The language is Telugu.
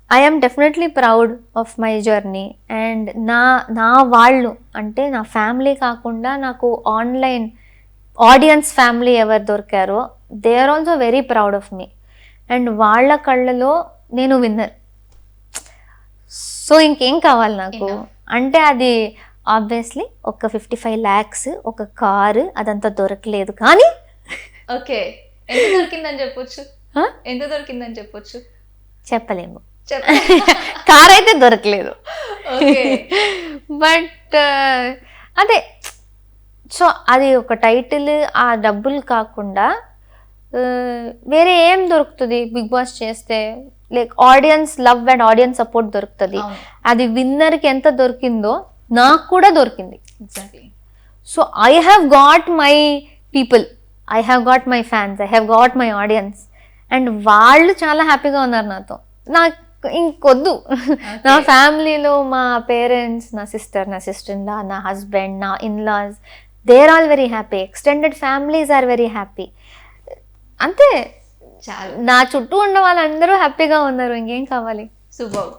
I'm definitely proud of my journey. And నా వాళ్ళు అంటే నా ఫ్యామిలీ కాకుండా నాకు ఆన్లైన్ ఆడియన్స్ ఫ్యామిలీ ఎవరు దొరికారో they are also very proud of me. And వాళ్ళ కళ్ళలో నేను విన్నర్. సో ఇంకేం కావాలి నాకు? అంటే అది ఆబ్వియస్లీ ఒక 55 lakhs, ఒక కారు, అదంతా దొరకలేదు కానీ ఓకే, ఎంత దొరికిందని చెప్పొచ్చు? ఎంత దొరికిందని చెప్పొచ్చు? చెప్పలేము. కార్ అయితే దొరకలేదు. బట్ అదే, సో అది ఒక టైటిల్, ఆ డబ్బులు కాకుండా వేరే ఏం దొరుకుతుంది బిగ్ బాస్ చేస్తే? Like audience love and audience support దొరుకుతుంది. అది విన్నర్కి ఎంత దొరికిందో నాకు కూడా దొరికింది. So I have got my people, I have got my fans, I have got my audience. And వాళ్ళు చాలా హ్యాపీగా ఉన్నారు నాతో. నాకు ఇంకొద్దు. నా ఫ్యామిలీలో మా పేరెంట్స్, నా సిస్టర్ ఇన్ లా, నా హస్బెండ్, నా in laws, they are all very happy. Extended families are very happy. అంతే, నా చుట్టూ ఉన్న వాళ్ళందరూ హ్యాపీగా ఉన్నారు. ఇంకేం కావాలి? సూపర్.